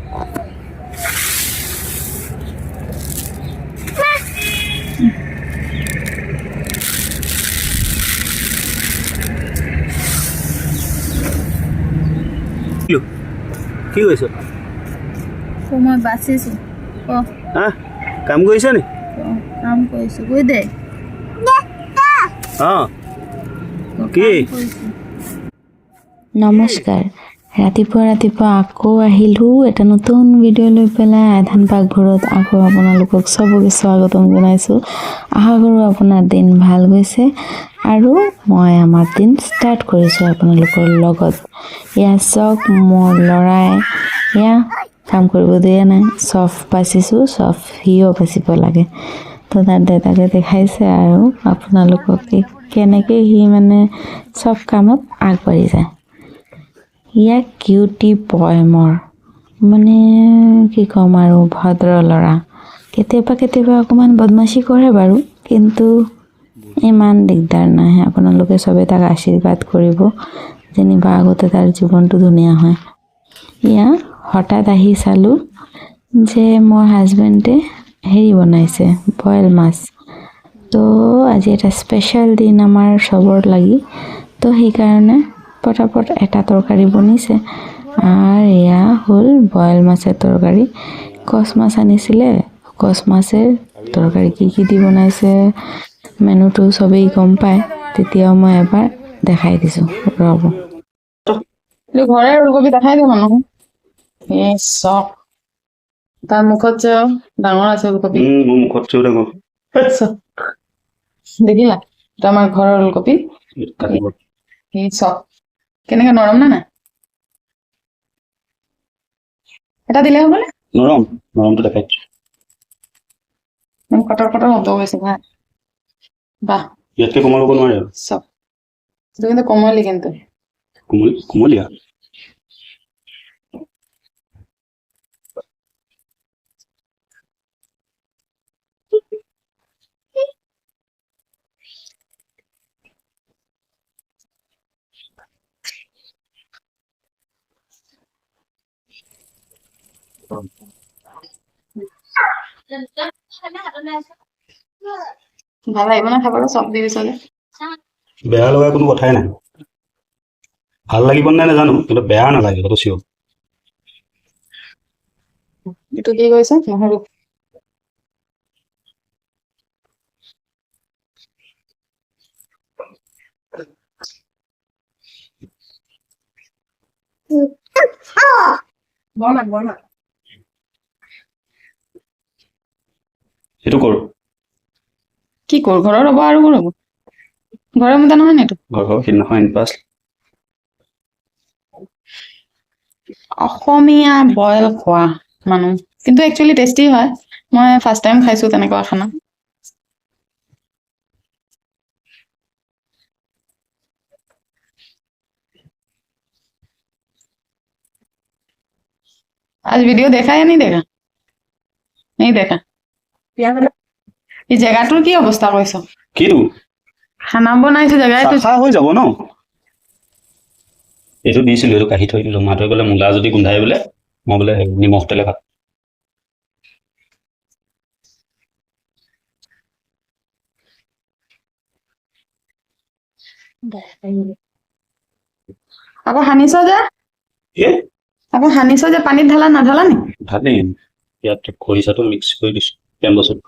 কি কৈছ? মই বাচিছো। কাম কৰিছ নি? কাম কৰিছো। গৈ দে। কি? নমস্কাৰ। ৰাতিপুৱা আকৌ আহিলোঁ এটা নতুন ভিডিঅ' লৈ পেলাই আধান পাকঘৰত আকৌ আপোনালোকক চবকে স্বাগতম জনাইছোঁ। আশা কৰোঁ আপোনাৰ দিন ভাল গৈছে আৰু মই আমাৰ দিন ষ্টাৰ্ট কৰিছোঁ আপোনালোকৰ লগত। এয়া চাওক মোৰ ল'ৰাই এয়া কাম কৰিব দিয়া নাই, চফ বাচিছোঁ, চফ সিও বাচিব লাগে। তো তাৰ দেউতাকে দেখাইছে আৰু আপোনালোকক কেনেকৈ সি মানে চব কামত আগবাঢ়ি যায়। ইয়াক কিউটি বয় মোৰ মানে কি ক'ম আৰু ভদ্ৰ ল'ৰা। কেতিয়াবা অকণমান বদমাচি কৰে বাৰু, কিন্তু ইমান দিগদাৰ নাই। আপোনালোকে চবে তাক আশীৰ্বাদ কৰিব যেনিবা আগতে তাৰ জীৱনটো ধুনীয়া হয়। এয়া হঠাৎ আহি চালোঁ যে মোৰ হাজবেণ্ডে হেৰি বনাইছে, বইল মাছ। তো আজি এটা স্পেচিয়েল দিন আমাৰ চবৰ লাগি, তো সেইকাৰণে পটাপট এটা তৰকাৰী বনিছে আৰু এয়া হ'ল বইল মাছেৰ তৰকাৰী। কচ মাছ আনিছিলে, কচ মাছেৰ তৰকাৰী কি দি বনাইছে মেনুটো চবেই গম পায়, তেতিয়াও মই এবাৰ দেখাই দিছোঁ। ৰ'ব, ঘৰে ওলকবি দেখাই দে মানুহ। এই চক তাৰ মুখত যে ডাঙৰ আছে ওলকবি। মোৰ মুখত চৌ ডাঙৰ। দেখিলা? এটা আমাৰ ঘৰৰ ওলকবি। এই চক কেনেকে নৰম না নাই? এটা দিলে হ'বনে? নৰমটো দেখাই দিছোঁ। কটৰ শব্দ গৈছে ভাল। বাহ, ইয়াতকে কোমল হ'ব নোৱাৰে আৰু। চক এইটো কিন্তু কোমলি, কিন্তু কোমলীয়া। ভাল লাগিব না খাবলৈ? চব দি দিছ যে। বেয়া লগা কোনো কথাই নাই। ভাল লাগিব নে নাজানো, কিন্তু বেয়া নালাগে, সেইটো চিয়ৰ। এইটো কি কৰিছে? নহৰু। বৰমা সেইটো কৰো। কি কৰো? ঘৰৰ ৰ'ব আৰু ৰ'ব। ঘৰৰ মুদা নহয় নে এইটো? ঘৰ সিদিনাখন পাছ অসমীয়া বইল খোৱা মানুহ, কিন্তু একচুৱেলি টেষ্টি হয়। মই ফাৰ্ষ্ট টাইম খাইছো তেনেকুৱা খানা। आज वीडियो देखा या नहीं देखा? नहीं देखा। এই জেগাটোৰ কি অৱস্থা কৰিছ? কিটো খানা বনাইছো জেগাটো চাফা হৈ যাব ন? এইটো দিছিলোঁ, এইটো কাঢ়ি থৈ দিলোঁ। মাটোৱে বোলে মূলা যদি গোন্ধাই বোলে, মই বোলে নিমখ তেলে ভাত। আকৌ সানিছ যে, পানীত ঢালা নি? ভালেই ইয়াত খৰিচাটো মিক্স কৰি দিছোঁ কেম্বছত।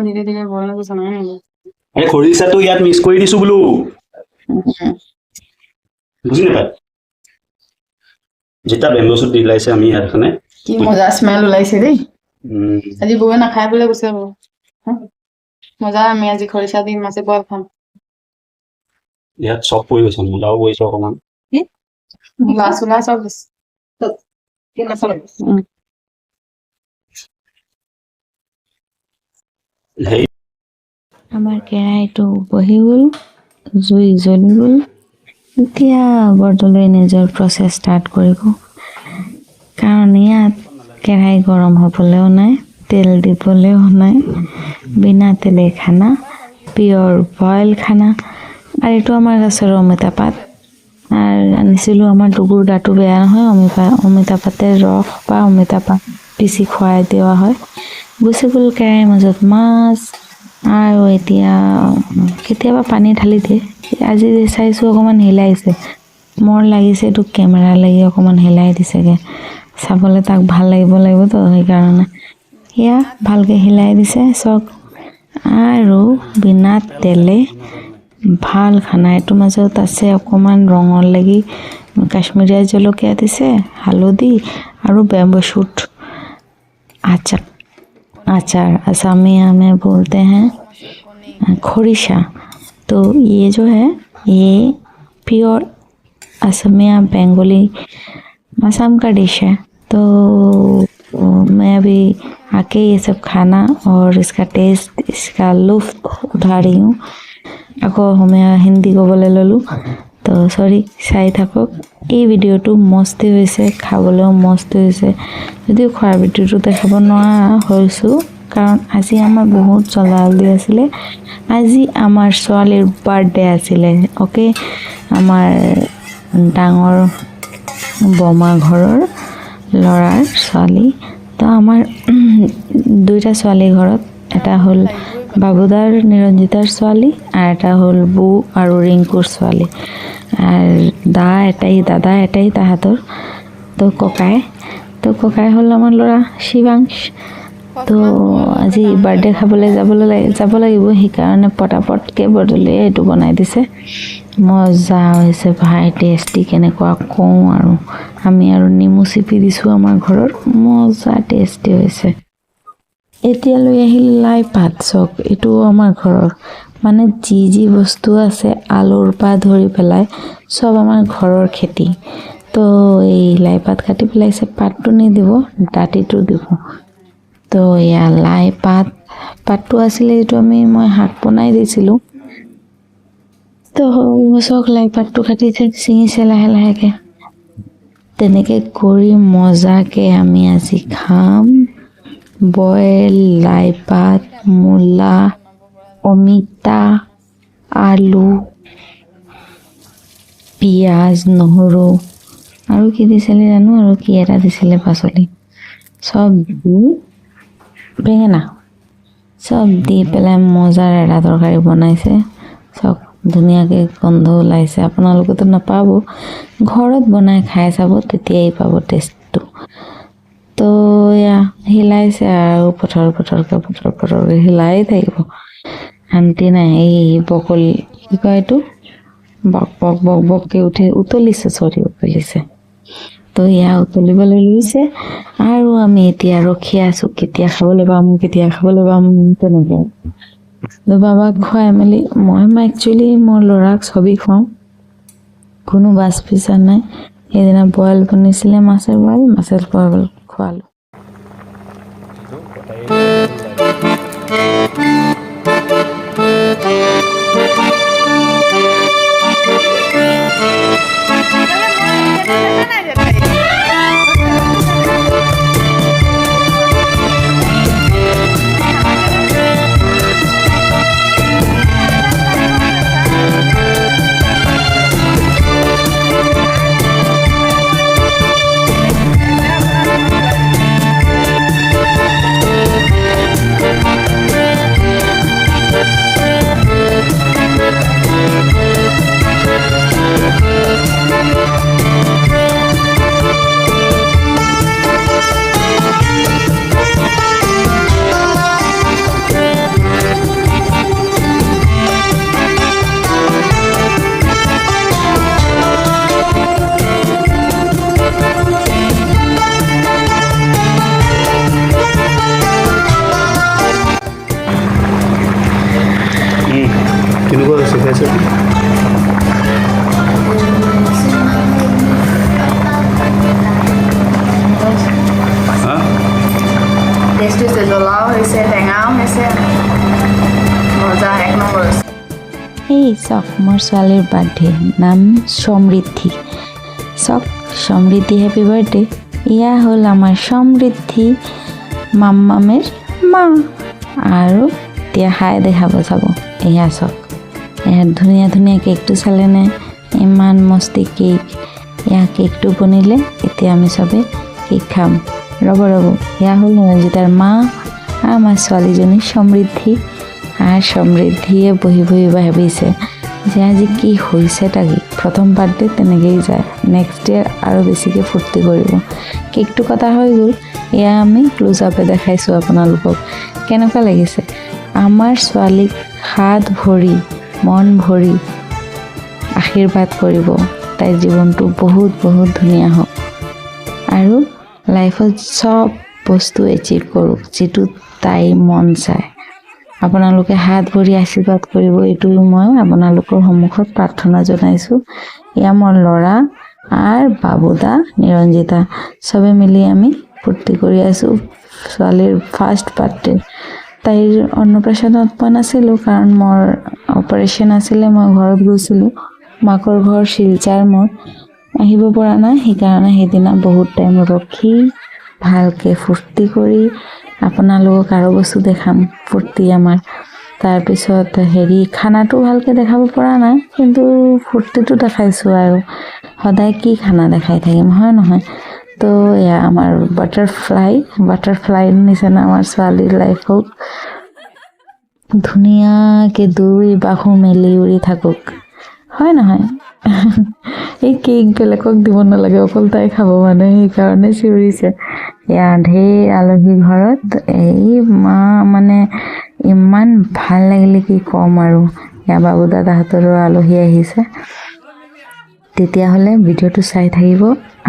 ধীৰে ধীৰে বইল হৈছে নহয় নেকি? এই খৰিচাটো ইয়াত মিক্স কৰি দিছোঁ বোলো, বুজি নাপায়? যেতিয়া বেম্বচুত দি লাইছে আমি ইয়াৰ কাৰণে। কি মজা স্মেল ওলাইছে দেই। আজি বৌয়ে নাখাই বোলে কৈছে বাৰু। মজা, আমি আজি খৰিচা দি মাছে বইল খাম। ইয়াত চব পৰি গৈছে, মূলাও পৰিছে অকণমান। মূলা চুলা চব দিছে। হেৰি আমাৰ কেৰাহীটো বহি গ'ল, জুই জ্বলি গ'ল। এতিয়া বৰদলৈ নিজৰ প্ৰচেছ ষ্টাৰ্ট কৰিব, কাৰণ ইয়াত কেৰাহী গৰম হ'বলৈও নাই, তেল দিবলৈও নাই। বিনা তেলে খানা, পিয়ৰ বইল খানা। আৰু এইটো আমাৰ গছৰ অমিতা পাত, আৰু আনিছিলোঁ আমাৰ টুকুৰ গাটো বেয়া নহয় অমিতা পাতেৰ ৰস বা অমিতা পাত পিচি খুৱাই দিয়া হয়। গুচি গ'ল কেৰাহীৰ মাজত মাছ আৰু এতিয়া কেতিয়াবা পানী ঢালি দিয়ে। আজি চাইছোঁ অকণমান হিলাইছে, মোৰ লাগিছে এইটো কেমেৰা লাগি অকণমান হিলাই দিছেগৈ, চাবলৈ তাক ভাল লাগিবতো সেইকাৰণে সেয়া ভালকৈ হিলাই দিছে চক। আৰু বিনা তেলে ভাল খানা। এইটোৰ মাজত আছে অকণমান ৰঙৰ লাগি কাশ্মীৰীয়া জলকীয়া দিছে, হালধি আৰু বেম্বো শ্বুট अचार असमिया में बोलते हैं खोरिशा। तो ये जो है ये प्योर असमिया बंगाली असम का डिश है। तो मैं अभी आके ये सब खाना और इसका टेस्ट इसका लुत्फ उठा रही हूँ। আকৌ হিন্দী ক'বলৈ ল'লোঁ, তো চৰি চাই থাকক। এই ভিডিঅ'টো মস্তি হৈছে, খাবলৈও মস্তি হৈছে, যদিও খোৱাৰ ভিডিঅ'টো দেখাব নোৱাৰা হৈছোঁ কাৰণ আজি আমাৰ বহুত জলদি আছিলে। আজি আমাৰ ছোৱালীৰ বাৰ্থডে আছিলে। অ'কে, আমাৰ ডাঙৰ বমা ঘৰৰ ল'ৰাৰ ছোৱালী। তো আমাৰ দুইটা ছোৱালী ঘৰত, এটা হ'ল বাবুদাৰ নিৰঞ্জিতাৰ ছোৱালী আৰু এটা হ'ল বৌ আৰু ৰিংকুৰ ছোৱালী। আৰু দাদা এটাই তাহাঁতৰ। তো ককাই হ'ল আমাৰ ল'ৰা শিৱাংশ। তো আজি বাৰ্থডে খাবলৈ যাব লাগিব, সেইকাৰণে পটাপটকৈ বদলি এইটো বনাই দিছে। মজা হৈছে ভাই, টেষ্টি কেনেকুৱা কওঁ আৰু। আমি আৰু নেমু চিপি দিছোঁ আমাৰ ঘৰত, মজা টেষ্টি হৈছে। এতিয়া লৈ আহিল লাই পাত চক। এইটো আমাৰ ঘৰৰ মানে যি বস্তু আছে আলুৰ পৰা ধৰি পেলাই চব আমাৰ ঘৰৰ খেতি। তো এই লাই পাত কাটি পেলাইছে, পাতটো নিদিব, দাঁতিটো দিব। তো এয়া লাই পাতটো আছিলে, এইটো মই শাক বনাই দিছিলোঁ। তো চক লাই পাতটো কাটিছে, ছিঙিছে লাহেকৈ। তেনেকৈ কৰি মজাকৈ আমি আজি খাম বইল লাই পাত, মূলা, অমিতা, আলু, পিঁয়াজ, নহৰু আৰু কি দিছিলে জানো, আৰু কি এটা দিছিলে পাচলি, চব দি বেঙেনা চব দি পেলাই মজাৰ এটা তৰকাৰী বনাইছে। চব ধুনীয়াকৈ গোন্ধ ওলাইছে। আপোনালোকেতো নাপাব, ঘৰত বনাই খাই চাব, তেতিয়াই পাব টেষ্টটো। তো এয়া হিলাইছে আৰু পথৰকৈ হিলাই থাকিব, শান্তি নাই। এই বকলি কি কয় এইটো, বককৈ উতলিছে। তো এয়া উতলিবলৈ লৈছে আৰু আমি এতিয়া ৰখি আছোঁ কেতিয়া খাবলৈ পাম তেনেকৈ। তো বাবাক খুৱাই মেলি মই একচুৱেলি মোৰ ল'ৰাক ছবি খুৱাওঁ, কোনো বাছ বিচাৰ নাই। সেইদিনা বইল বনিছিলে, মাছেৰ বইল খোৱালোঁ। কেনেকুৱা হৈছে খাইছে? টেষ্টি হৈছে, জ্বলাও হৈছে, টেঙাও হৈছে, মজা এক নম্বৰ হৈছে। এই চক মোৰ ছোৱালীৰ বাৰ্থডে, নাম সমৃদ্ধি। চক সমৃদ্ধি, হেপী বাৰ্থডে। এয়া হ'ল আমাৰ সমৃদ্ধি মাম্মামেৰ মা। আৰু এতিয়া খাই দেখাব চাব। এয়া চক, এয়া ধুনীয়া কেকটো চালেনে, ইমান মস্তি কেক। এয়া কেকটো বনিলে এতিয়া আমি চবে কেক খাম। ৰ'ব এয়া হ'ল নিৰঞ্জিতাৰ মা আৰু আমাৰ ছোৱালীজনী সমৃদ্ধি। আৰু সমৃদ্ধিয়ে বহি ভাবিছে যে আজি কি হৈছে তাকে। প্ৰথম বাৰ্থডে তেনেকৈয়ে যায়, নেক্সট ডে আৰু বেছিকৈ ফূৰ্তি কৰিব। কেকটো কটা হৈ গ'ল, এয়া আমি ক্লোজ আপে দেখাইছোঁ আপোনালোকক। কেনেকুৱা লাগিছে? আমাৰ ছোৱালীক হাত ভৰি মন ভৰি আশীৰ্বাদ কৰিব, তাইৰ জীৱনটো বহুত ধুনীয়া হওক আৰু লাইফত চব বস্তু এচিভ কৰোঁ যিটো তাই মন যায়। আপোনালোকে হাত ভৰি আশীৰ্বাদ কৰিব, এইটো মই আপোনালোকৰ সন্মুখত প্ৰাৰ্থনা জনাইছোঁ। এয়া মোৰ ল'ৰা আৰু বাবুদা নিৰঞ্জিতা চবে মিলি আমি ফূৰ্তি কৰি আছোঁ ছোৱালীৰ ফাৰ্ষ্ট বাৰ্থডে। তাইৰ অন্নপ্ৰাশনত মই নাছিলোঁ, কাৰণ মোৰ অপাৰেশ্যন আছিলে, মই ঘৰত গৈছিলোঁ। মাকৰ ঘৰ শিলচাৰ, মই আহিব পৰা নাই, সেইকাৰণে সেইদিনা বহুত টাইম ৰখি ভালকৈ ফূৰ্তি কৰি আপোনালোকক আৰু বস্তু দেখাম। ফূৰ্তি আমাৰ তাৰপিছত খানাটো ভালকৈ দেখাব পৰা নাই, কিন্তু ফূৰ্তিটো দেখাইছোঁ। আৰু সদায় কি খানা দেখাই থাকিম, হয় নহয়? তো এয়া আমাৰ বাটাৰফ্লাই নিচিনা আমাৰ ছোৱালীৰ লাইফক ধুনীয়াকৈ দুই বাহু মেলি উৰি থাকক, হয় নহয়? এই কেক বেলেগক দিব নালাগে, অকল তাই খাব, মানে সেইকাৰণে চিঞৰিছে। এয়া ঢেৰ আলহী ঘৰত, এই মানে ইমান ভাল লাগিলে কি ক'ম আৰু। এয়া বাবু দাদাহঁতৰো আলহী আহিছে। তেতিয়াহ'লে ভিডিঅ'টো চাই থাকিব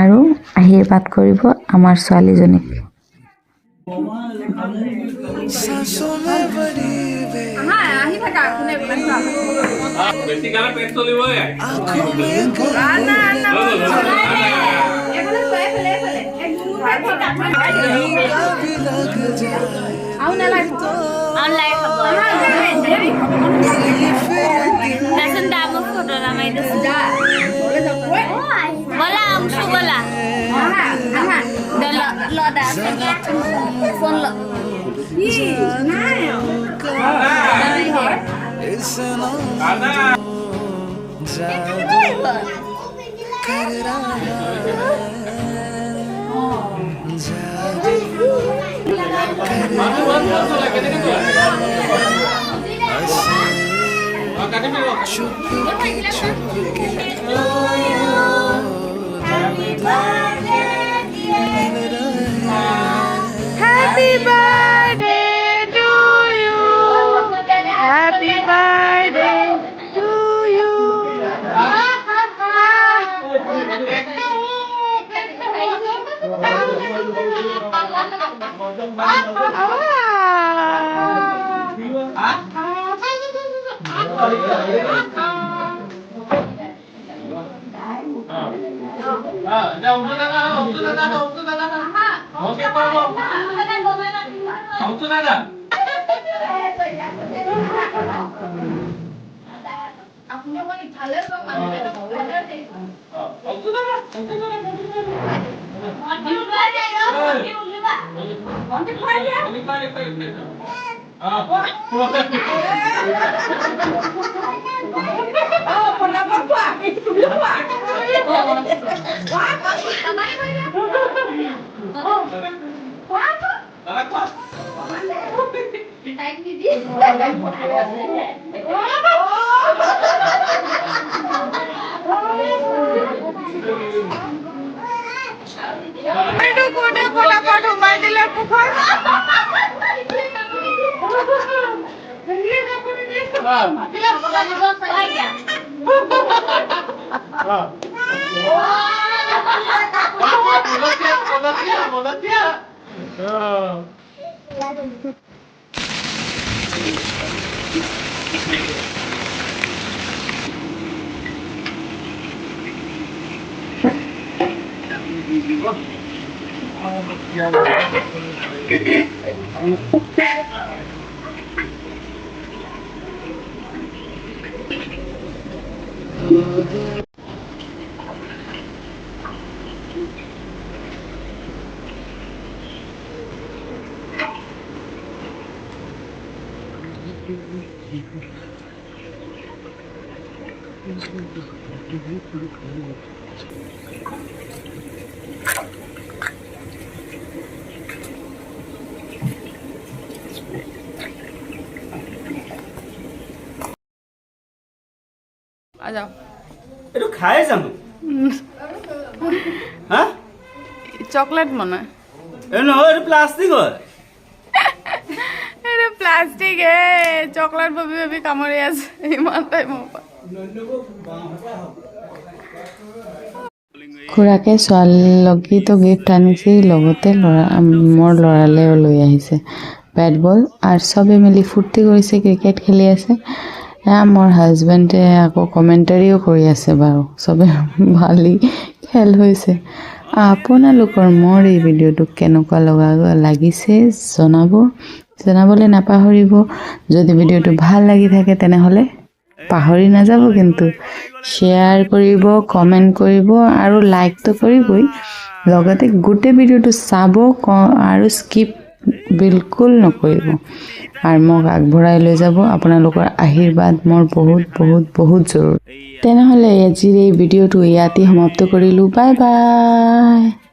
আৰু আশীৰ্বাদ কৰিব আমাৰ ছোৱালীজনীক। বেছি গানা পেট চলিব Happy birthday to you. Happy birthday to you. आ जाओ এইটো খাই জানো হা চকলেট মনে এই নহয় এইটো প্লাষ্টিক হয় अरे प्लास्टिक है चॉकलेट बबी बबी कामरे আছে ইমান টাইমৰ পৰা খুৰাকে ছোৱালীলৈকেতো গিফ্ট আনিছে লগতে মোৰ ল'ৰালেও লৈ আহিছে বেট বল আৰু চবে মিলি ফূৰ্তি কৰিছে ক্ৰিকেট খেলি আছে মোৰ হাজবেণ্ডে আকৌ কমেণ্টাৰীও কৰি আছে বাৰু চবে ভালেই খেল হৈছে আপোনালোকৰ মোৰ এই ভিডিঅ'টো কেনেকুৱা লাগিছে জনাবলৈ নাপাহৰিব যদি ভিডিঅ'টো ভাল লাগি থাকে তেনেহ'লে পাহৰি নাযাব কিন্তু শ্বেয়াৰ কৰিব কমেণ্ট কৰিব আৰু লাইকটো কৰিবই লগতে গোটেই ভিডিঅ'টো চাব আৰু স্কিপ বিলকুল নকৰিব আৰু মোক আগবঢ়াই লৈ যাব আপোনালোকৰ আশীৰ্বাদ মোৰ বহুত বহুত বহুত জৰুৰী তেনেহ'লে আজিৰ এই ভিডিঅ'টো ইয়াতে সমাপ্ত কৰিলোঁ বাই বাই